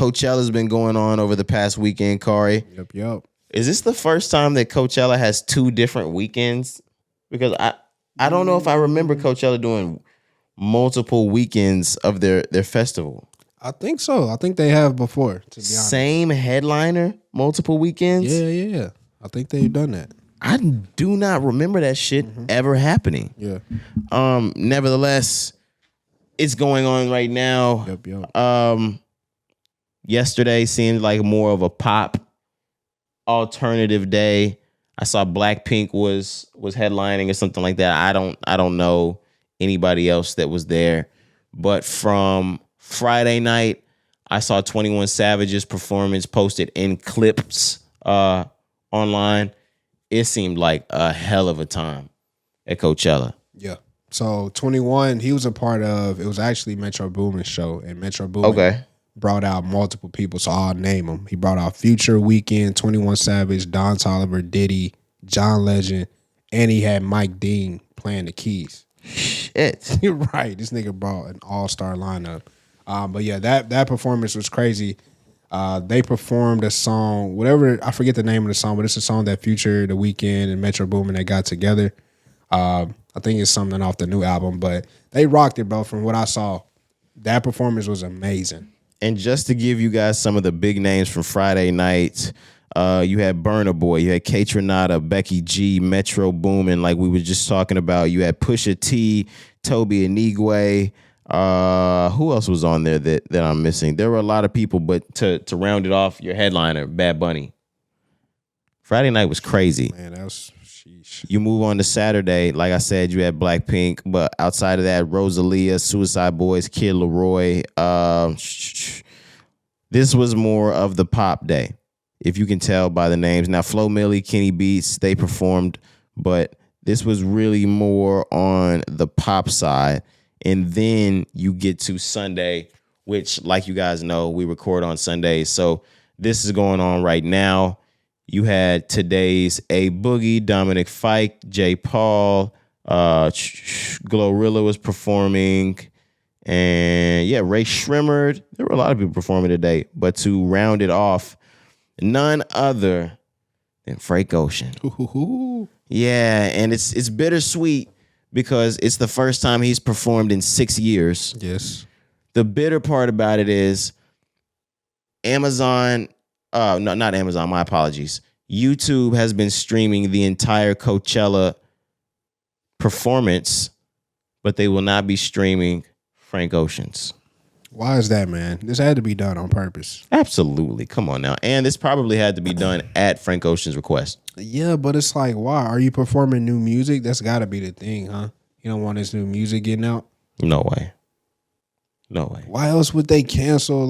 Coachella's been going on over the past weekend, Kari. Yep. Is this the first time that Coachella has 2 different weekends? Because I don't know if I remember Coachella doing multiple weekends of their festival. I think so. I think they have before, to be honest. Same headliner, multiple weekends? Yeah. I think they've done that. I do not remember that shit ever happening. Yeah. Nevertheless, it's going on right now. Yep. Yesterday seemed like more of a pop alternative day. I saw Blackpink was headlining or something like that. I don't know anybody else that was there. But from Friday night, I saw 21 Savage's performance posted in clips online. It seemed like a hell of a time at Coachella. Yeah. So 21, he was a part of, it was actually Metro Boomin's show, and Metro Boomin brought out multiple people, so I'll name them. He brought out Future, Weeknd, 21 Savage, Don Toliver, Diddy, John Legend, and he had Mike Dean playing the keys. Shit. You're right. This nigga brought an all-star lineup. But yeah, that performance was crazy. They performed a song, whatever, I forget the name of the song, but it's a song that Future, The Weeknd, and Metro Boomin, they got together. I think it's something off the new album, but they rocked it, bro. From what I saw, that performance was amazing. And just to give you guys some of the big names from Friday night, you had Burna Boy, you had K Tronada, Becky G, Metro Boomin, like we were just talking about. You had Pusha T, Toby Anigwe. Who else was on there that I'm missing? There were a lot of people, but to round it off, your headliner, Bad Bunny. Friday night was crazy. Man, that was sheesh. You move on to Saturday, like I said, you had Blackpink, but outside of that, Rosalia, Suicide Boys, Kid Laroi. This was more of the pop day, if you can tell by the names. Now, Flo Milli, Kenny Beats, they performed, but this was really more on the pop side. And then you get to Sunday, which, like you guys know, we record on Sundays. So this is going on right now. You had today's A Boogie, Dominic Fike, J. Paul, Glorilla was performing, and yeah, Ray Shrimmered. There were a lot of people performing today. But to round it off, none other than Frank Ocean. Ooh. Yeah, and it's bittersweet because it's the first time he's performed in 6 years. Yes. The bitter part about it is Amazon. No, not Amazon. My apologies. YouTube has been streaming the entire Coachella performance, but they will not be streaming Frank Ocean's. Why is that, man? This had to be done on purpose. Absolutely. Come on now. And this probably had to be done at Frank Ocean's request. Yeah, but it's like, why? Are you performing new music? That's got to be the thing, huh? You don't want this new music getting out? No way. Why else would they cancel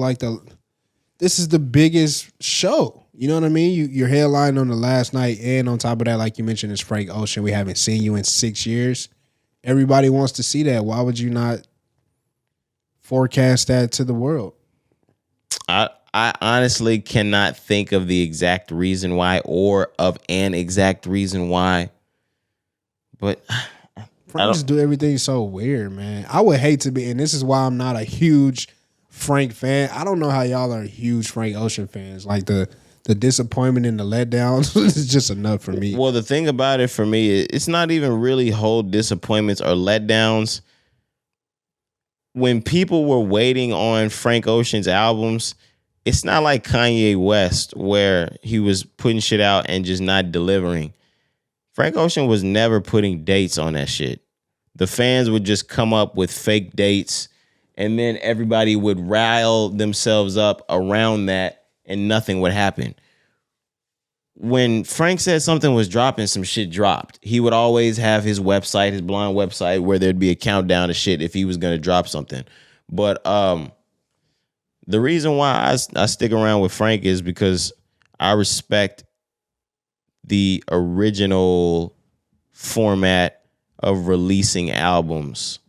this is the biggest show. You know what I mean? You're headlining on the last night, and on top of that, like you mentioned, it's Frank Ocean. We haven't seen you in 6 years. Everybody wants to see that. Why would you not forecast that to the world? I honestly cannot think of the exact reason why, or of an exact reason why. But Frank just do everything so weird, man. I would hate to be, and this is why I'm not a huge Frank fan. I don't know how y'all are huge Frank Ocean fans. Like the disappointment and the letdowns is just enough for me. Well, the thing about it for me, it's not even really whole disappointments or letdowns. When people were waiting on Frank Ocean's albums, it's not like Kanye West where he was putting shit out and just not delivering. Frank Ocean was never putting dates on that shit. The fans would just come up with fake dates, and then everybody would rile themselves up around that, and nothing would happen. When Frank said something was dropping, some shit dropped. He would always have his website, his blind website, where there'd be a countdown of shit if he was going to drop something. But the reason why I stick around with Frank is because I respect the original format of releasing albums,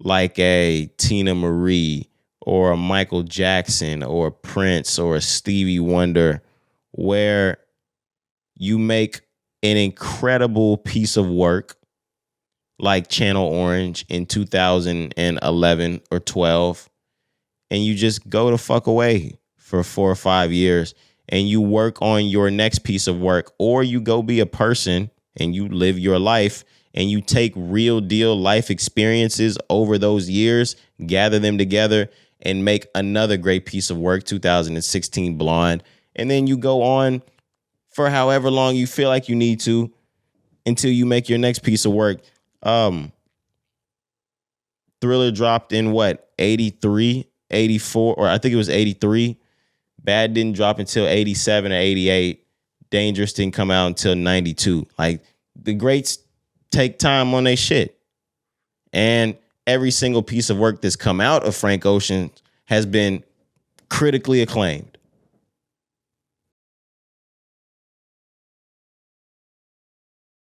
like a Tina Marie or a Michael Jackson or a Prince or a Stevie Wonder, where you make an incredible piece of work like Channel Orange in 2011 or 12, and you just go the fuck away for 4 or 5 years and you work on your next piece of work, or you go be a person and you live your life and you take real deal life experiences over those years, gather them together and make another great piece of work, 2016 Blonde. And then you go on for however long you feel like you need to until you make your next piece of work. Thriller dropped in what, 83, 84, or I think it was 83. Bad didn't drop until 87 or 88. Dangerous didn't come out until 92. Like, the greats take time on their shit. And every single piece of work that's come out of Frank Ocean has been critically acclaimed.